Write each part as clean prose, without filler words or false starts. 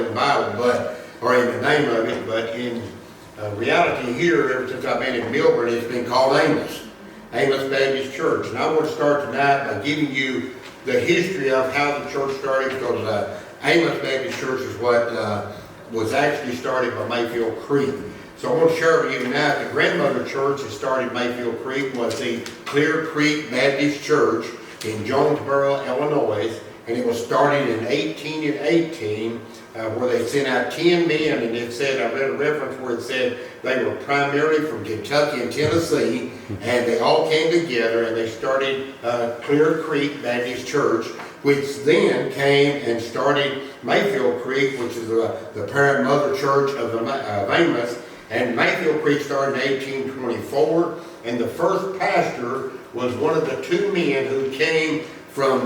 in the Bible, or in the name of it, but in reality here, ever since I've been in Milburn, it's been called Emmaus Baptist Church. And I want to start tonight by giving you the history of how the church started, because Emmaus Baptist Church is what was actually started by Mayfield Creek. So I want to share with you tonight, the grandmother church that started Mayfield Creek was the Clear Creek Baptist Church in Jonesboro, Illinois, and it was started in 1818, where they sent out 10 men, and it said, I read a reference where it said they were primarily from Kentucky and Tennessee, and they all came together and they started Clear Creek Baptist Church, which then came and started Mayfield Creek, which is the parent mother church of Emmaus. And Mayfield Creek started in 1824, and the first pastor was one of the two men who came from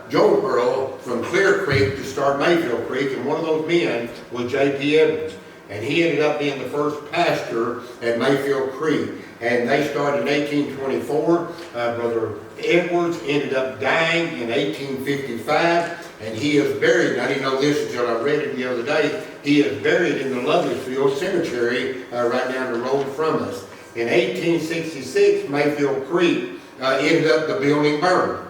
Jonesboro, from Clear Creek, to start Mayfield Creek, and one of those men was J.P. Edwards. And he ended up being the first pastor at Mayfield Creek. And they started in 1824. Brother Edwards ended up dying in 1855, and he is buried. I didn't know this until I read it the other day. He is buried in the Loveysfield Cemetery right down the road from us. In 1866, Mayfield Creek ended up the building burned.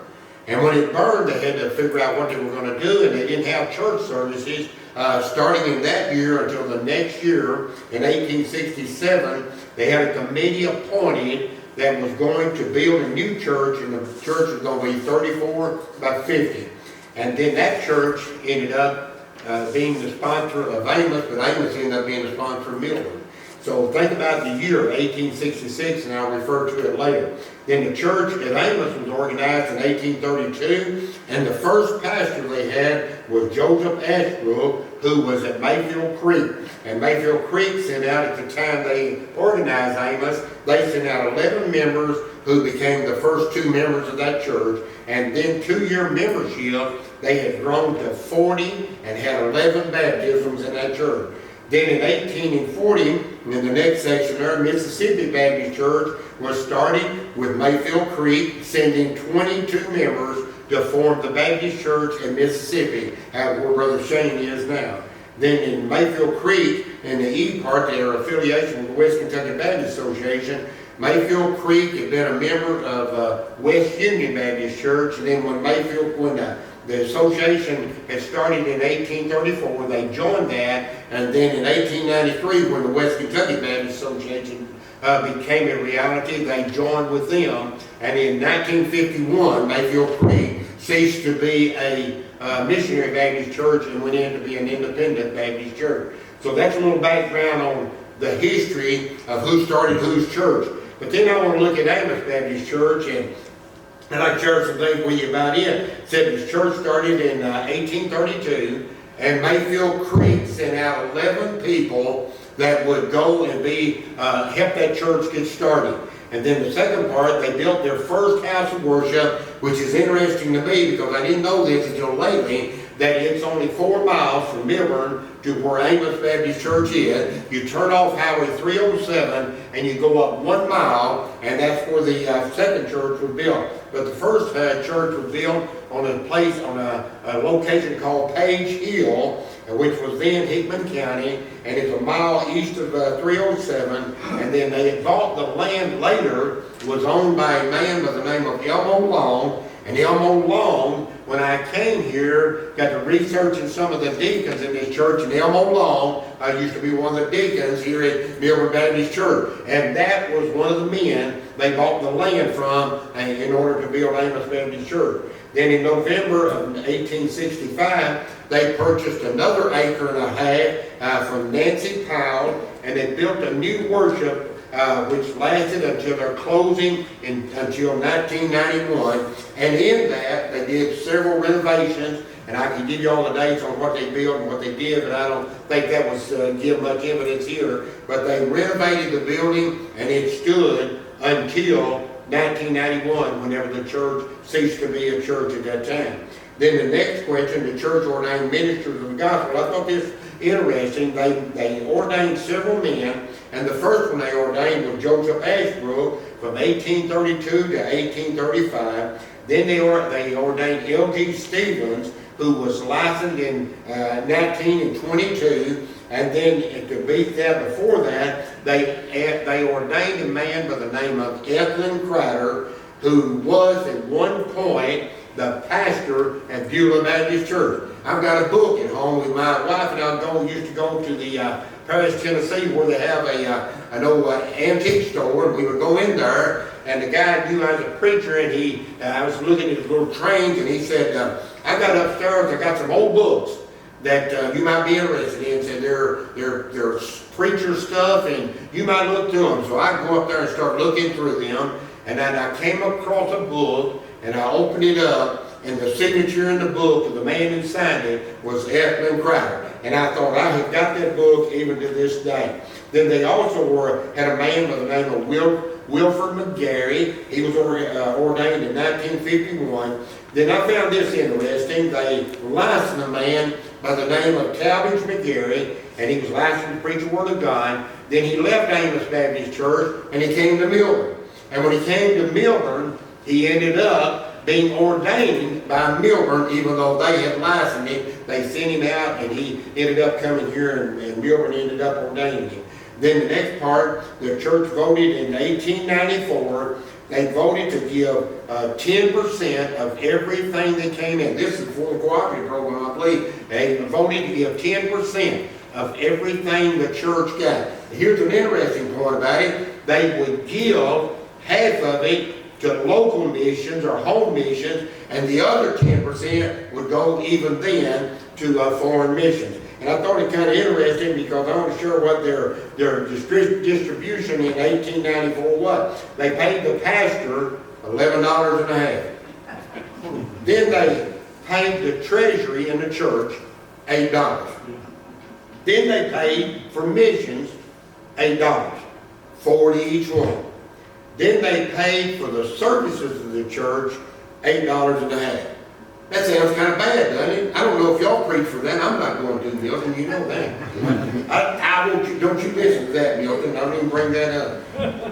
And when it burned, they had to figure out what they were going to do, and they didn't have church services starting in that year until the next year. In 1867, they had a committee appointed that was going to build a new church, and the church was going to be 34 by 50. And then that church ended up being the sponsor of Emmaus, but Emmaus ended up being the sponsor of Milburn. So think about the year 1866, and I'll refer to it later. Then the church at Emmaus was organized in 1832, and the first pastor they had was Joseph Ashbrook, who was at Mayfield Creek. And Mayfield Creek sent out, at the time they organized Emmaus, they sent out 11 members who became the first two members of that church. And then 2-year membership, they had grown to 40 and had 11 baptisms in that church. Then in 1840, in the next section there, Mississippi Baptist Church was started with Mayfield Creek, sending 22 members to form the Baptist Church in Mississippi, where Brother Shane is now. Then in Mayfield Creek, in the E part, their affiliation with the West Kentucky Baptist Association, Mayfield Creek had been a member of West Union Baptist Church, and then when the association had started in 1834, they joined that, and then in 1893, when the West Kentucky Baptist Association became a reality, they joined with them, and in 1951, Mayfield Creek ceased to be a missionary Baptist church and went in to be an independent Baptist church. So that's a little background on the history of who started whose church. But then I want to look at Emmaus Baptist Church, and I'd share some things with you about it. It said this church started in 1832, and Mayfield Creek sent out 11 people that would go and help that church get started. And then the second part, they built their first house of worship, which is interesting to me because I didn't know this until lately, that it's only 4 miles from Milburn to where Emmaus Baptist Church is. You turn off Highway 307 and you go up 1 mile, and that's where the second church was built. But the first church was built on a location called Page Hill, which was then Hickman County, and it's 1 mile east of 307. And then they had bought the land later, was owned by a man by the name of Elmo Long. And Elmo Long, when I came here, got to researching some of the deacons in this church, and Elmo Long used to be one of the deacons here at Milburn Baptist Church. And that was one of the men they bought the land from in order to build Emmaus Baptist Church. Then in November of 1865, they purchased another 1.5 acres from Nancy Powell, and they built a new worship which lasted until their closing until 1991. And in that, they did several renovations, and I can give you all the dates on what they built and what they did, but I don't think that was give much evidence here. But they renovated the building, and it stood until 1991, whenever the church ceased to be a church at that time. Then the next question, the church ordained ministers of the gospel. I thought this interesting. They ordained several men, and the first one they ordained was Joseph Ashbrook from 1832 to 1835. Then they ordained L.G. Stevens who was licensed in 1922, and then to beat that before that, they ordained a man by the name of Glen Stewart, who was at one point the pastor at Beulah Baptist Church. I've got a book at home with my wife, and used to go to the Paris, Tennessee, where they have an old antique store, and we would go in there, and the guy knew I was a preacher, and I was looking at his little trains, and he said, I got upstairs, I got some old books that you might be interested in. Said they're preacher stuff, and you might look through them. So I go up there and start looking through them, and then I came across a book, and I opened it up, and the signature in the book of the man who signed it was Glen Stewart. And I thought, I have got that book even to this day. Then they also had a man by the name of Wilford McGarry. He was ordained in 1951. Then I found this interesting. They licensed a man by the name of Talbot McGarry, and he was licensed to preach the Word of God. Then he left Emmaus Baptist Church, and he came to Milburn. And when he came to Milburn, he ended up being ordained by Milburn, even though they had licensed him. They sent him out, and he ended up coming here, and Milburn ended up ordaining him. Then the next part, the church voted in 1894. They voted to give 10% of everything that came in. This is before the cooperative program, I believe. They voted to give 10% of everything the church got. Here's an interesting point about it. They would give half of it to local missions or home missions, and the other 10% would go even then to foreign missions. And I thought it kind of interesting because I wasn't sure what their distribution in 1894 was. They paid the pastor $11.50. Then they paid the treasury in the church $8. Then they paid for missions $8, 40 each one. Then they paid for the services of the church $8.50. That sounds kind of bad, doesn't it? I don't know if y'all preach for that. I'm not going to, Milton. You know that. I want you. Don't you listen to that, Milton. I don't even bring that up.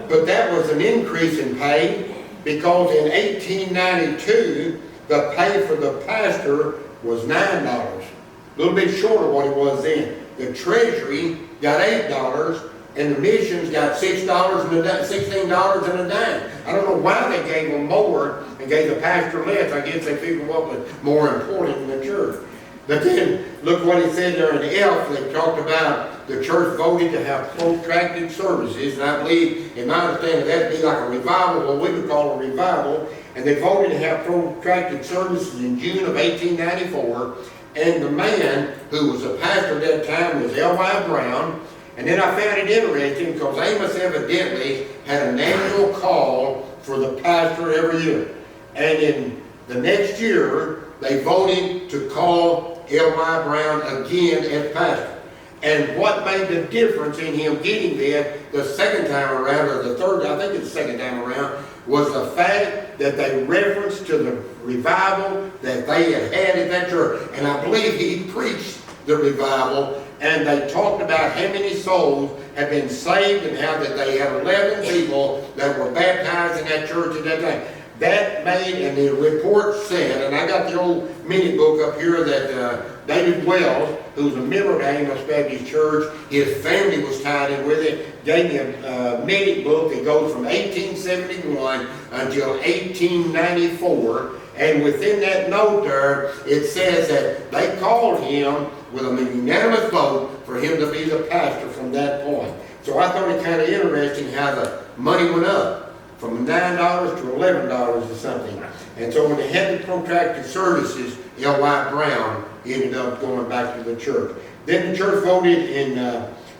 But that was an increase in pay because in 1892 the pay for the pastor was $9, a little bit short of what it was then. The treasury got $8. And the missions got $16 and a dime. I don't know why they gave them more and gave the pastor less. I guess they figured what was more important in the church. But then, look what it said there in F. They talked about the church voted to have protracted services. And I believe, in my understanding, that would be like a revival, what we would call a revival. And they voted to have protracted services in June of 1894. And the man who was a pastor at that time was L.Y. Brown. And then I found it interesting because Emmaus evidently had an annual call for the pastor every year. And in the next year, they voted to call L.Y. Brown again as pastor. And what made the difference in him getting there the second time around, or the third, I think it's the second time around, was the fact that they referenced to the revival that they had at that church. And I believe he preached the revival, and they talked about how many souls had been saved and how that they had 11 people that were baptized in that church at that time. That made, and the report said, and I got the old mini book up here that David Wells, who's a member of the Emmaus Baptist Church, his family was tied in with it, gave me a mini book that goes from 1871 until 1894. And within that note there, it says that they called him with a unanimous vote for him to be the pastor from that point. So I thought it kind of interesting how the money went up from $9 to $11 or something. And so when they had the protracted services, L.Y. Brown ended up going back to the church. Then the church voted in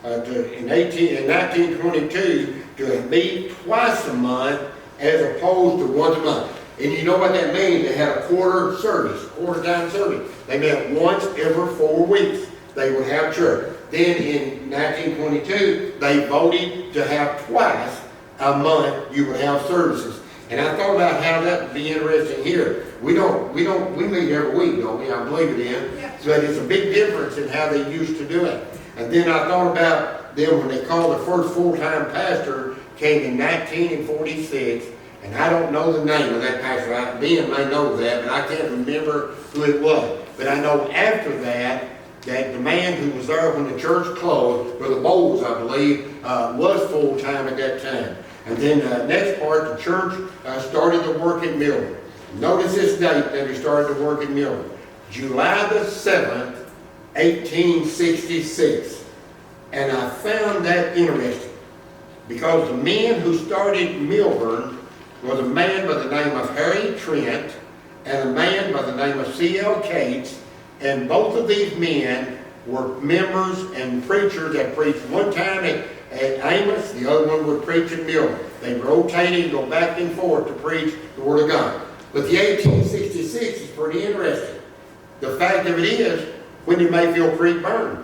1922 to meet twice a month as opposed to once a month. And you know what that means? They had a quarter time service. They met once every 4 weeks. They would have church. Then in 1922, they voted to have twice a month you would have services. And I thought about how that would be interesting here. We meet every week, don't we? I believe it is. Yeah. But it's a big difference in how they used to do it. And then I thought about them when they called the first full-time pastor, came in 1946. And I don't know the name of that pastor. Ben may know that, but I can't remember who it was. But I know after that, that the man who was there when the church closed, Brother Bowles, I believe, was full-time at that time. And then next part, the church started to work in Milburn. Notice this date that he started to work in Milburn. July the 7th, 1866. And I found that interesting because the men who started Milburn was a man by the name of Harry Trent and a man by the name of C.L. Cates, and both of these men were members and preachers that preached one time at Emmaus, the other one would preach in Milburn. They rotated, go back and forth to preach the Word of God. But the 1866 is pretty interesting. The fact of it is, when did Mayfield Creek burn?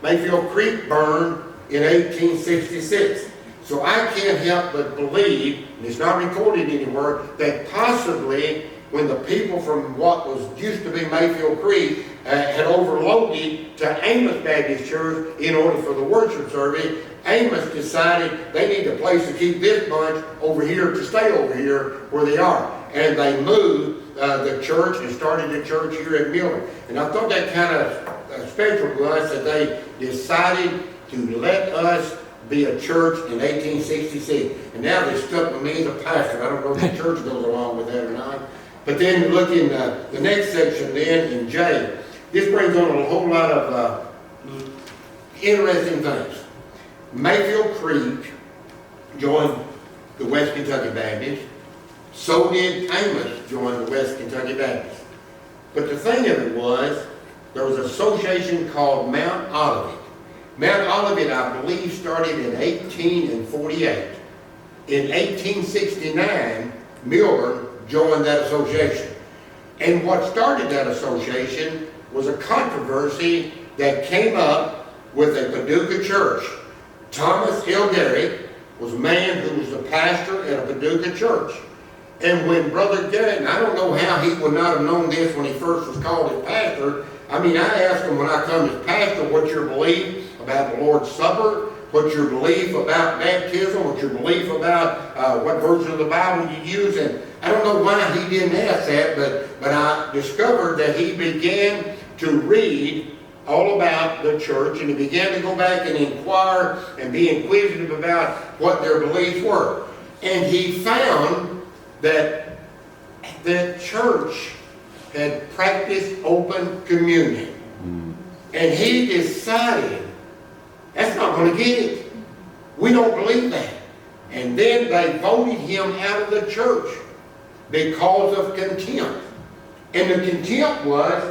Mayfield Creek burned in 1866. So I can't help but believe, and it's not recorded anywhere, that possibly when the people from what was used to be Mayfield Creek had overloaded to Emmaus Baptist Church in order for the worship service, Emmaus decided they need a place to keep this bunch over here to stay over here where they are. And they moved the church and started the church here at Milburn. And I thought that kind of special to us that they decided to let us be a church in 1866. And now they're stuck with me as a pastor. I don't know if the church goes along with that or not. But then look in the next section then in J. This brings on a whole lot of interesting things. Mayfield Creek joined the West Kentucky Baptist. So did Emmaus join the West Kentucky Baptist. But the thing of it was, there was an association called Mount Olivet. Mount Olivet, I believe, started in 1848. In 1869, Milburn joined that association. And what started that association was a controversy that came up with a Paducah church. Thomas L. Garrett was a man who was the pastor at a Paducah church. And when Brother Garrett, and I don't know how he would not have known this when he first was called as pastor, I mean, I asked him when I come as pastor, what's your belief about the Lord's Supper? What's your belief about baptism? What's your belief about what version of the Bible you use? And I don't know why he didn't ask that, but I discovered that he began to read all about the church, and he began to go back and inquire and be inquisitive about what their beliefs were. And he found that the church had practiced open communion. And he decided, that's not going to get it. We don't believe that. And then they voted him out of the church because of contempt. And the contempt was,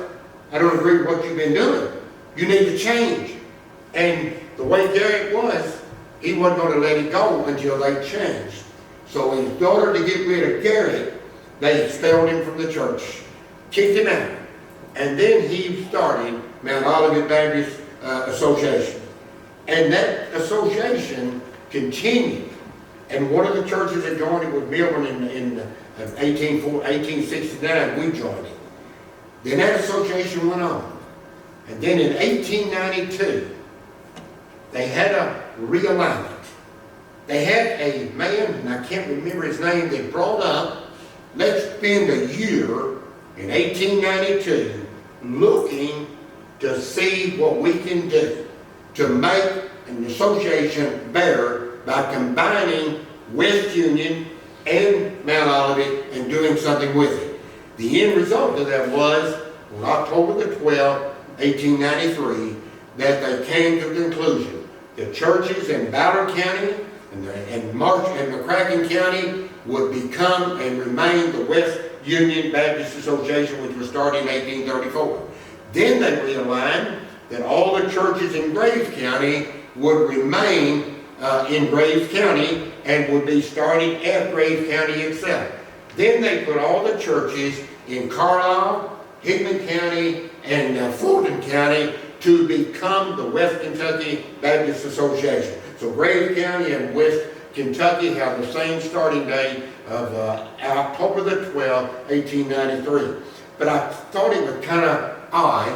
I don't agree with what you've been doing. You need to change. And the way Garrett was, he wasn't going to let it go until they changed. So in order to get rid of Garrett, they expelled him from the church, kicked him out. And then he started Mount Olivet Baptist Association. And that association continued. And one of the churches that joined it was Milburn in 1869. We joined it. Then that association went on. And then in 1892, they had a realignment. They had a man, and I can't remember his name, that brought up, let's spend a year in 1892 looking to see what we can do to make an association better by combining West Union and Mount Olivet and doing something with it. The end result of that was, on October the 12th, 1893, that they came to the conclusion the churches in Ballard County and McCracken County would become and remain the West Union Baptist Association, which was started in 1834. Then they realized that all the churches in Graves County would remain in Graves County and would be started at Graves County itself. Then they put all the churches in Carlisle, Hickman County, and Fulton County to become the West Kentucky Baptist Association. So Graves County and West Kentucky have the same starting date of October the 12th, 1893. But I thought it was kind of odd,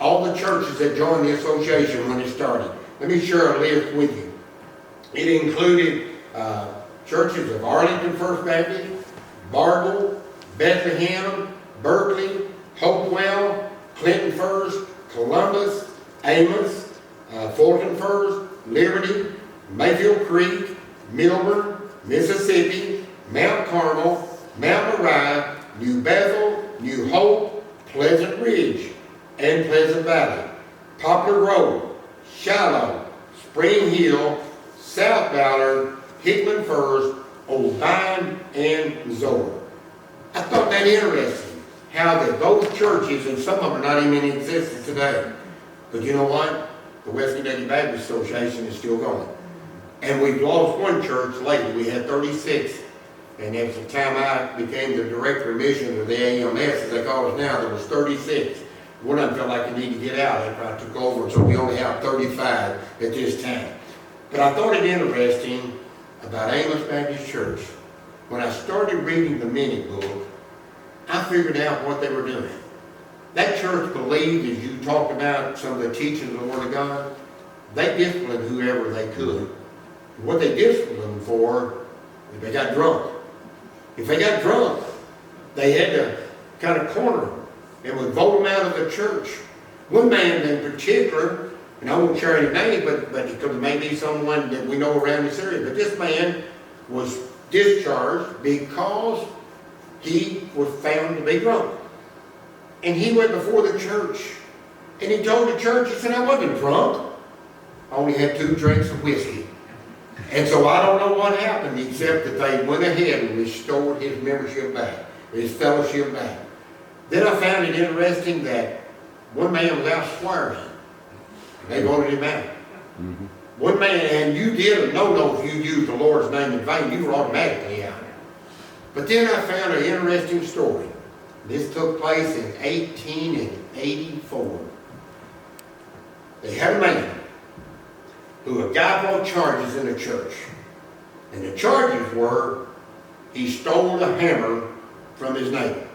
all the churches that joined the association when it started. Let me share a list with you. It included churches of Arlington First Baptist, Bartle, Bethlehem, Berkeley, Hopewell, Clinton first, Columbus, Emmaus, Fulton first, Liberty, Mayfield Creek, Milburn, Mississippi, Mount Carmel, Mount Moriah, New Bethel, New Hope, Pleasant Ridge, and Pleasant Valley, Poplar Grove, Shiloh, Spring Hill, South Ballard, Hickman Firs, Old Vine, and Zoar. I thought that interesting, how that those churches, and some of them are not even in existence today. But you know what? The West Kentucky Baptist Association is still going. And we've lost one church lately. We had 36. And at the time I became the director of missions, or the AMS, as they call us now, there was 36. One of them felt like I need to get out after I took over, so we only have 35 at this time. But I thought it interesting about Emmaus Baptist Church. When I started reading the minute book, I figured out what they were doing. That church believed, as you talked about some of the teachings of the Word of God, they disciplined whoever they could. What they disciplined for, if they got drunk. If they got drunk, they had to kind of corner them and would vote them out of the church. One man in particular, and I won't share any name, but because it may be someone that we know around this area, but this man was discharged because he was found to be drunk. And he went before the church, and he told the church, he said, I wasn't drunk. I only had 2 drinks of whiskey. And so I don't know what happened, except that they went ahead and restored his membership back, his fellowship back. Then I found it interesting that one man was out swearing. They voted him out. Mm-hmm. One man, and you did a no-no if you used the Lord's name in vain, you were automatically out. But then I found an interesting story. This took place in 1884. They had a man who a guy brought charges in the church. And the charges were, he stole a hammer from his neighbor.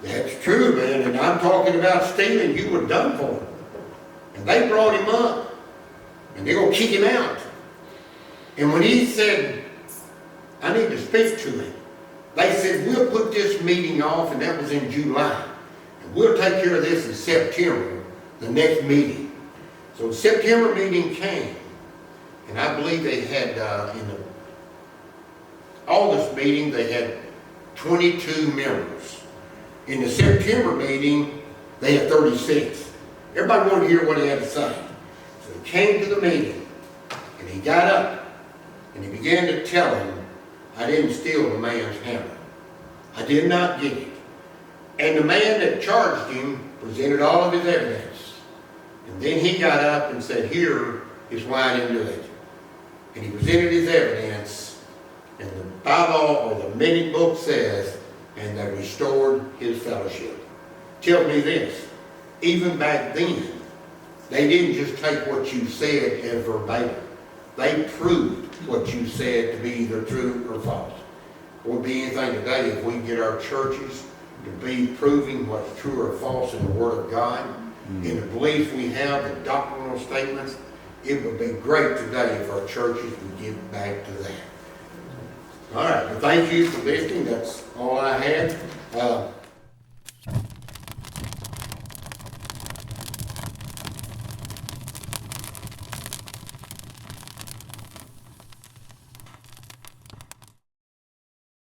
That's true, man, and I'm talking about stealing, you were done for. And they brought him up, and they're going to kick him out. And when he said, I need to speak to him, they said, we'll put this meeting off, and that was in July. And we'll take care of this in September, the next meeting. So the September meeting came, and I believe they had, in the August meeting, they had 22 members. In the September meeting, they had 36. Everybody wanted to hear what he had to say. So he came to the meeting, and he got up, and he began to tell him, I didn't steal the man's hammer. I did not get it. And the man that charged him presented all of his evidence. And then he got up and said, here is why I didn't do it. And he presented his evidence, and the Bible or the minute book says, and they restored his fellowship. Tell me this, even back then, they didn't just take what you said as verbatim. They proved what you said to be either true or false. It won't be anything today if we get our churches to be proving what's true or false in the Word of God, in the beliefs we have, the doctrinal statements. It would be great today if our churches would get back to that. All right, well, thank you for listening. That's all I had.